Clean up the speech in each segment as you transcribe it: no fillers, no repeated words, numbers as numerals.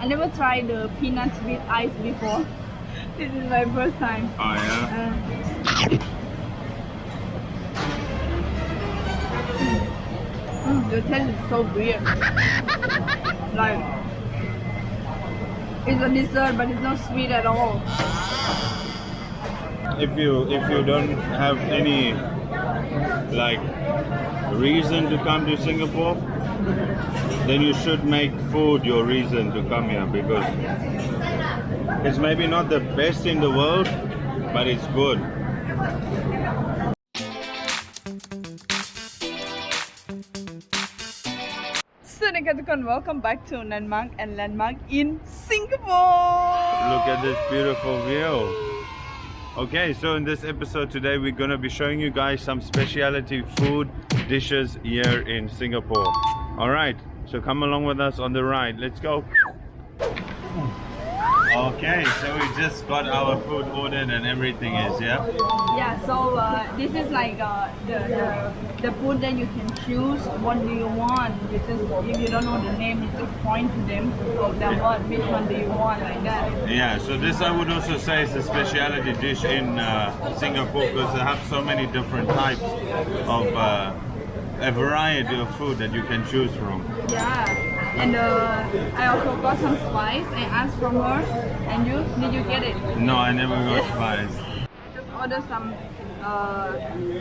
I never tried the peanuts with ice before. This is my first time. Oh yeah. The taste is so weird. Like it's a dessert, but it's not sweet at all. If you don't have any like reason to come to Singapore, then you should make food your reason to come here, because it's maybe not the best in the world, but it's good. So welcome back to Landmark and Landmark in Singapore. Look at this beautiful view. Okay, so in this episode today we're gonna be showing you guys some specialty food dishes here in Singapore. Alright, so come along with us on the ride. Let's go. Okay, so we just got our food ordered and everything is, yeah? Yeah, so this is like the food that you can choose. What do you want? You just, if you don't know the name, you just point to them. Tell them which one do you want, like that. Yeah, so this I would also say is a specialty dish in Singapore, because they have so many different types of a variety of food that you can choose from. Yeah. And I also got some spice. I asked from her. And you? Did you get it? No, I never got spice. Just order some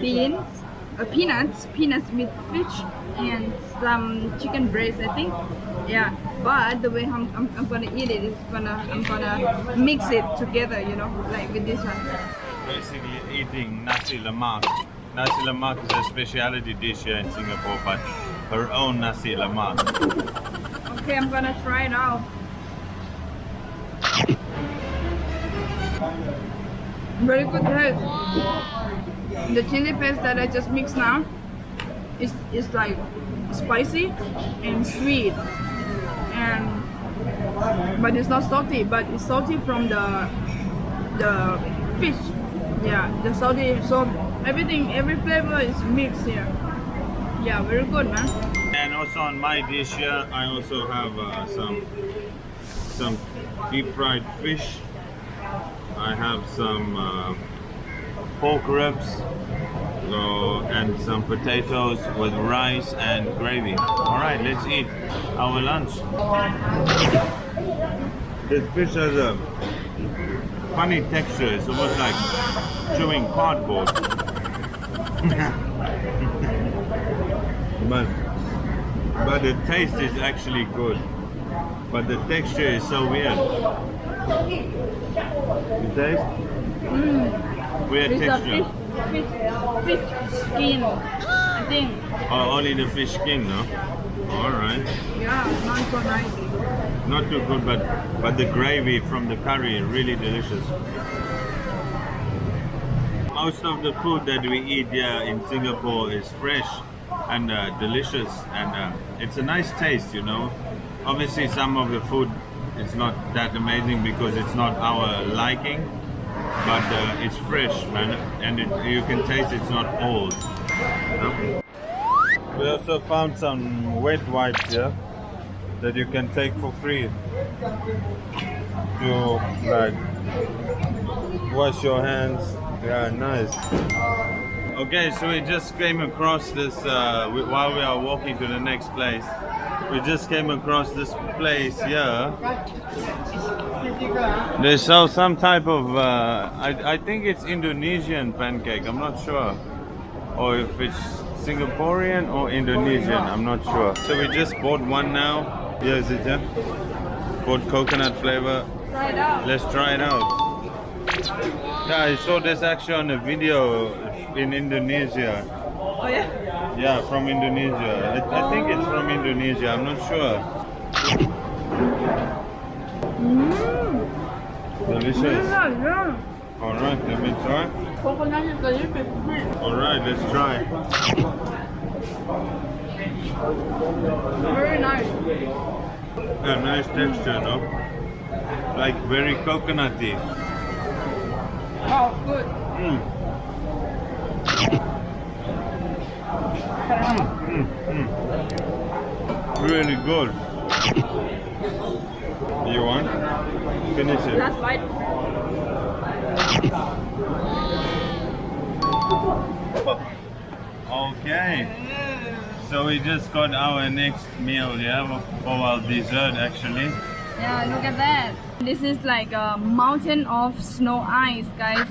peanuts with fish and some chicken breast, I think. Yeah. But the way I'm gonna eat it is I'm gonna mix it together, you know, like with this one. Basically eating nasi lemak. Nasi lemak is a specialty dish here in Singapore, but her own nasi lemak. Okay, I'm gonna try it out. Very good taste. The chili paste that I just mixed now is like spicy and sweet, but it's not salty. But it's salty from the fish. Yeah, the salty. So every flavor is mixed here. Yeah, very good, man. And also on my dish here, I also have some deep fried fish. I have some pork ribs and some potatoes with rice and gravy. Alright, let's eat our lunch. This fish has a funny texture. It's almost like chewing cardboard. But the taste is actually good. But the texture is so weird. You taste? Weird It's texture. a fish skin, I think. Oh, only the fish skin, no? Alright. Yeah, not so nice. Not too good, but the gravy from the curry is really delicious. Most of the food that we eat here in Singapore is fresh and delicious, and it's a nice taste, you know. Obviously some of the food is not that amazing because it's not our liking, but it's fresh, man, and you can taste it's not old. No? We also found some wet wipes here that you can take for free to like wash your hands. Yeah, nice. Okay, so we just came across this while we are walking to the next place. We just came across this place here. They sell some type of I think it's Indonesian pancake. I'm not sure, or if it's Singaporean or Indonesian. I'm not sure. So we just bought one now. Here is it, yeah? Bought coconut flavor. Try it out. Let's try it out. Yeah, I saw this actually on a video in Indonesia. Oh yeah? Yeah, from Indonesia. I think it's from Indonesia, I'm not sure. Delicious. Yeah. Alright, let me try. Coconut is a little bit sweet. Alright, let's try. Very nice. A nice texture, no? Like very coconutty. Oh, good. Really good. You Finish it. Last bite. Okay. So we just got our next meal, yeah? Or our dessert actually. Yeah, look at that. This is like a mountain of snow ice, guys.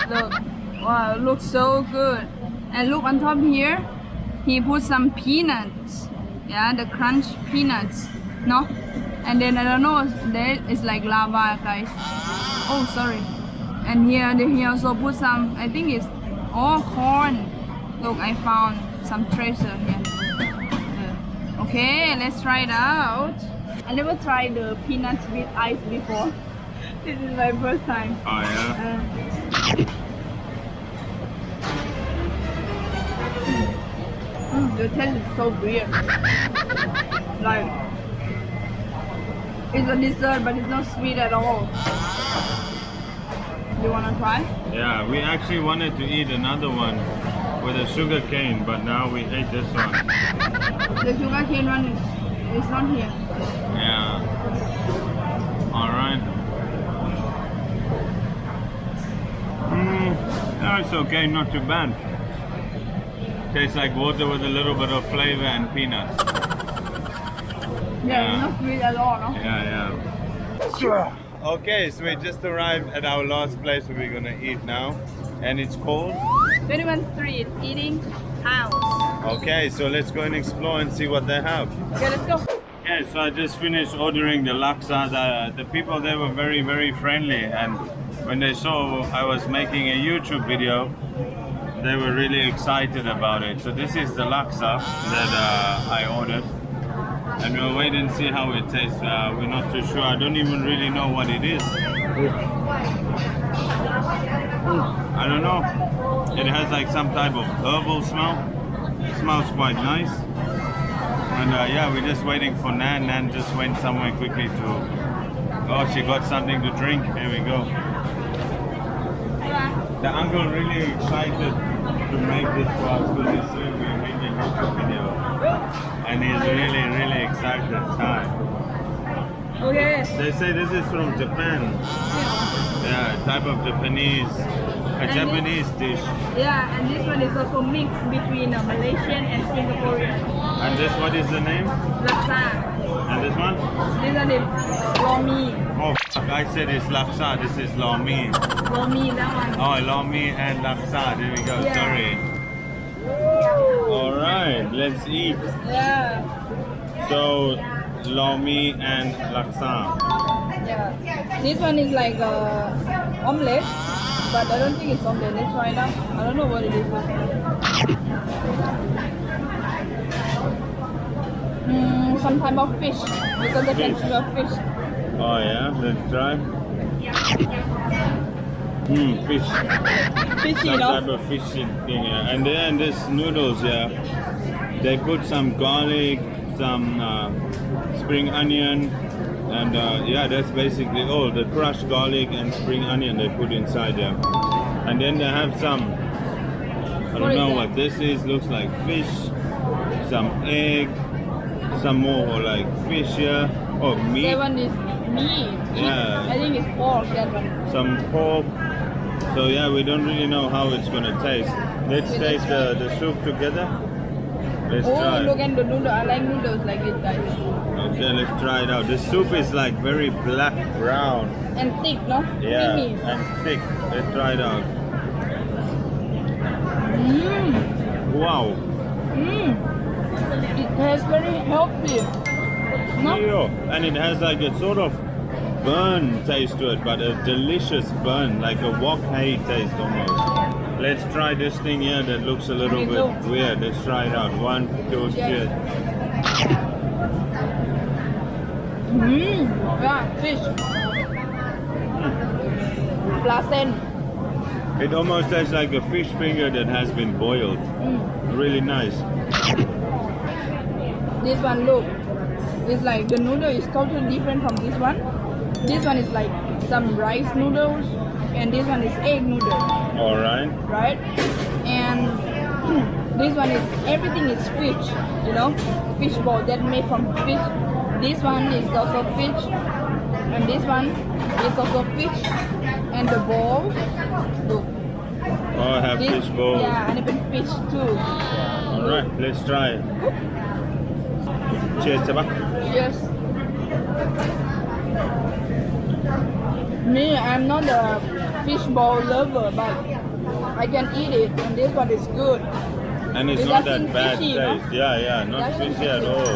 Look. Wow, it looks so good. And look on top here, he put some peanuts. Yeah, the crunch peanuts. No? And then I don't know, there is like lava, guys. Oh, sorry. And here he also put some, I think it's all corn. Look, I found some treasure here. Okay, let's try it out. I never tried the peanuts with ice before. This is my first time. Oh yeah? The taste is so weird. Like, it's a dessert, but it's not sweet at all. You wanna try? Yeah, we actually wanted to eat another one with a sugar cane, but now we ate this one. The sugar cane one is not here. Yeah. Alright. Yeah, it's okay, not too bad. Tastes like water with a little bit of flavor and peanuts. Yeah, it's not sweet at all, no? Yeah. Okay, so we just arrived at our last place where we're gonna eat now, and it's called 21 Street Eating House. Okay, so let's go and explore and see what they have. Okay, let's go. Okay, so I just finished ordering the laksa. The people there were very, very friendly, and when they saw I was making a YouTube video, they were really excited about it. So this is the laksa that I ordered, and we'll wait and see how it tastes. We're not too sure. I don't even really know what it is. I don't know. It has like some type of herbal smell. It smells quite nice. And yeah, we're just waiting for Nan. Nan just went somewhere quickly to... Oh, she got something to drink. Here we go. The uncle really excited to make this for us because he's saying we're making a YouTube video. And he's really, really excited. Hi. Okay. They say this is from Japan. Yeah, a type of Japanese, Japanese dish. Yeah, and this one is also mixed between Malaysian and Singaporean. And this, what is the name? Laksa. And this one? This one is raw meat. Oh, fuck, I said it's laksa. This is lor mee. Raw meat, that one. Oh, lor mee and laksa. There we go. Yeah. Sorry. All right, let's eat. Yeah. So, lor mee and laksa. Yeah. This one is like omelette, but I don't think it's omelette. Let's try it out. I don't know what it is. Some type of fish, because I can smell fish. Oh yeah, let's try. Fish. Fishy, Some no? type of fishy thing, yeah. And then this noodles, yeah. They put some garlic, some spring onion, and yeah, that's basically all. The crushed garlic and spring onion they put inside there. And then they have some, I don't know what this is. Looks like fish, some egg, some more like fish here. Oh, meat. That one is meat. Yeah. I think it's pork, that one. Some pork. So yeah, we don't really know how it's gonna taste. Let's taste the soup together. Let's try. Oh, look at the noodle. I like noodles like this, guys. Okay, let's try it out. The soup is like very black brown. And thick, no? Yeah, Creamy. and thick. Let's try it out. Wow. It tastes very healthy. No? Yeah. And it has like a sort of burn taste to it, but a delicious burn, like a wok hay taste almost. Let's try this thing here that looks a little bit weird. Let's try it out. 1, 2, cheers. Yeah, fish. Plasen. It almost tastes like a fish finger that has been boiled. Really nice. This one, look. It's like the noodle is totally different from this one. This one is like some rice noodles, and this one is egg noodle. All right. Right? And this one is, everything is fish, you know? Fish ball that made from fish. This one is also fish. And this one is also fish. And the balls, look. Oh, I have This, fish balls. yeah, and even fish too. Alright, let's try it. Cheers, Chaba. Yes. Me, I'm not a fish ball lover, but I can eat it, and this one is good. And it's It not doesn't that bad fishy, taste. no? Yeah, not Doesn't fishy at all.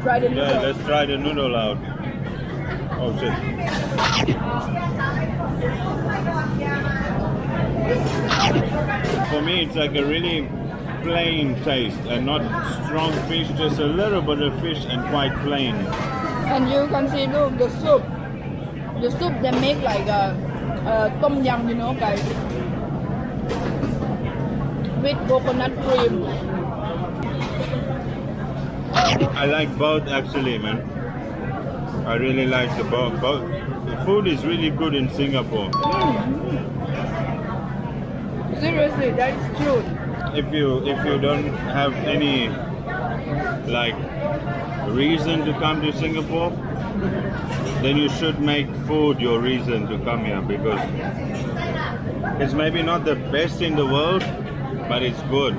Try the Yeah, noodle. let's try the noodle out. Oh shit. For me, it's like a really plain taste and not strong fish, just a little bit of fish and quite plain. And you can see, look, the soup. The soup they make like a tom yum, you know, guys. With coconut cream. I like both actually, man. I really like the both. The food is really good in Singapore. Seriously, that's true. If you don't have any like reason to come to Singapore, then you should make food your reason to come here, because it's maybe not the best in the world, but it's good.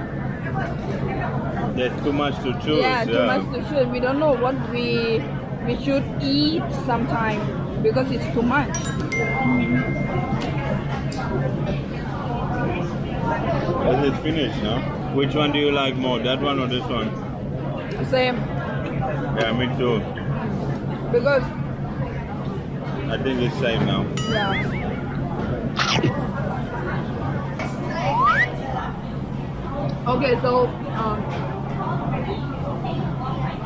There's too much to choose. Yeah, too much to choose. We don't know what we should eat sometime because it's too much. Well, it's finished now. Which one do you like more, that one or this one? Same, Yeah, me too. because I think it's same now. yeah. Okay, so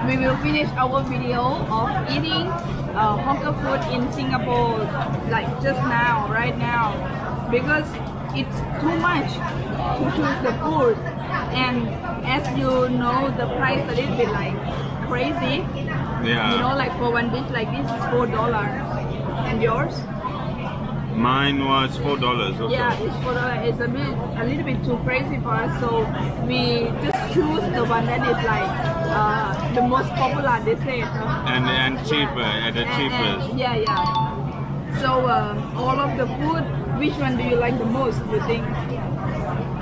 we will finish our video of eating hawker food in Singapore, like just now, right now, because it's too much to choose the food, and as you know, the price a little bit like crazy. Yeah. You know, like for one dish like this is $4. And yours? Mine was $4 also. Yeah, it's $4. It's a little bit too crazy for us, so we just choose the one that is like the most popular, they say. And cheaper, at the cheapest. Yeah. So all of the food, which one do you like the most, you think?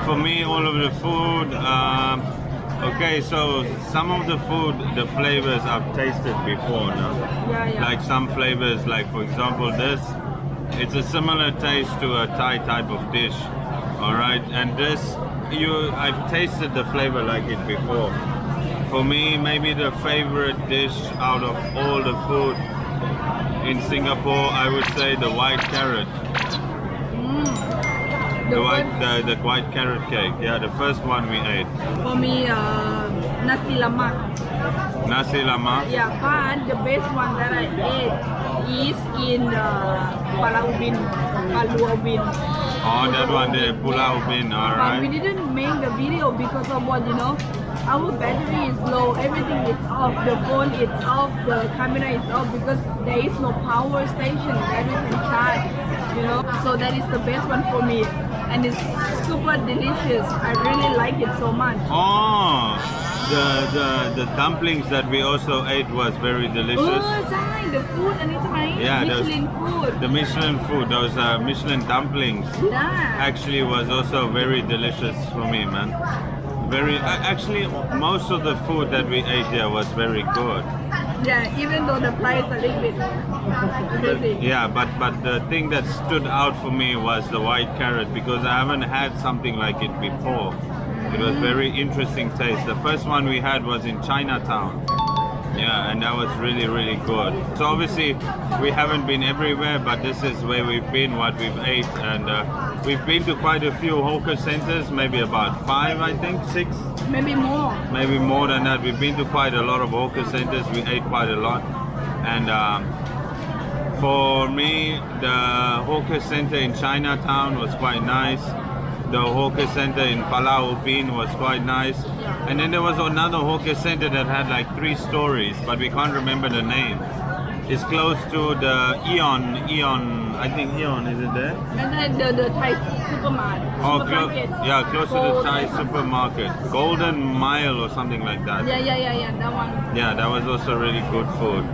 For me, all of the food, okay, so some of the food, the flavors I've tasted before, no? Yeah. Like some flavors, like for example this, it's a similar taste to a Thai type of dish, all right? And this, I've tasted the flavor like it before. For me, maybe the favorite dish out of all the food in Singapore, I would say the white carrot. The white carrot cake. Yeah, the first one we ate. For me, nasi lemak. Nasi lemak. Yeah, but the best one that I ate is in Palau Ubin, Palu Ubin. Oh, that one, the Pulau Ubin, But we alright. didn't make the video because of what, you know, our battery is low, everything is off, the phone is off, the camera is off, because there is no power station that we can charge, you know. So that is the best one for me, and it's super delicious. I really like it so much. Oh, the dumplings that we also ate was very delicious. Oh, Zai, the food, and it's my Yeah, Michelin food. The Michelin food, those Michelin dumplings, Yeah. actually was also very delicious for me, man. Actually, most of the food that we ate there was very good. Yeah, even though the price a little bit crazy. Yeah, but the thing that stood out for me was the white carrot, because I haven't had something like it before. It was very interesting taste. The first one we had was in Chinatown. Yeah, and that was really, really good. So obviously we haven't been everywhere, but this is where we've been, what we've ate, and we've been to quite a few hawker centers, maybe about 5, I think, 6. Maybe more. Maybe more than that. We've been to quite a lot of hawker centers. We ate quite a lot, and for me, the hawker center in Chinatown was quite nice. The hawker center in Palau Ubin was quite nice. And then there was another hawker center that had like 3 stories, but we can't remember the name. It's close to the Eon, I think Eon, is it there? And then the Thai supermarket. Oh, supermarket. yeah, close to the Golden- Thai supermarket. Golden Mile or something like that. Yeah, that one. Yeah, that was also really good food.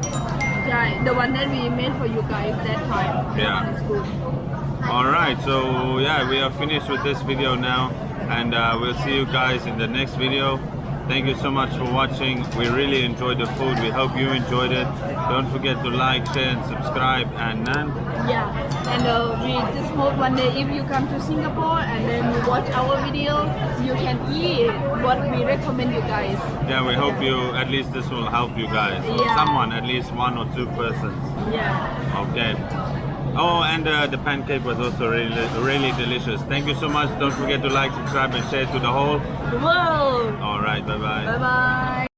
Yeah, Yeah, the one that we made for you guys that time. Yeah. That one is good. Alright, so yeah, we are finished with this video now, and we'll see you guys in the next video. Thank you so much for watching. We really enjoyed the food. We hope you enjoyed it. Don't forget to like, share and subscribe. And then Yeah, and we just hope one day if you come to Singapore and then you watch our video, you can eat what we recommend you guys. yeah, we hope you, at least this will help you guys. Or Yeah. someone, at least 1 or 2 persons. Yeah. Okay. Oh, and the pancake was also really delicious. Thank you so much. Don't forget to like, subscribe and share to the whole. Whoa. Alright, bye bye. Bye bye.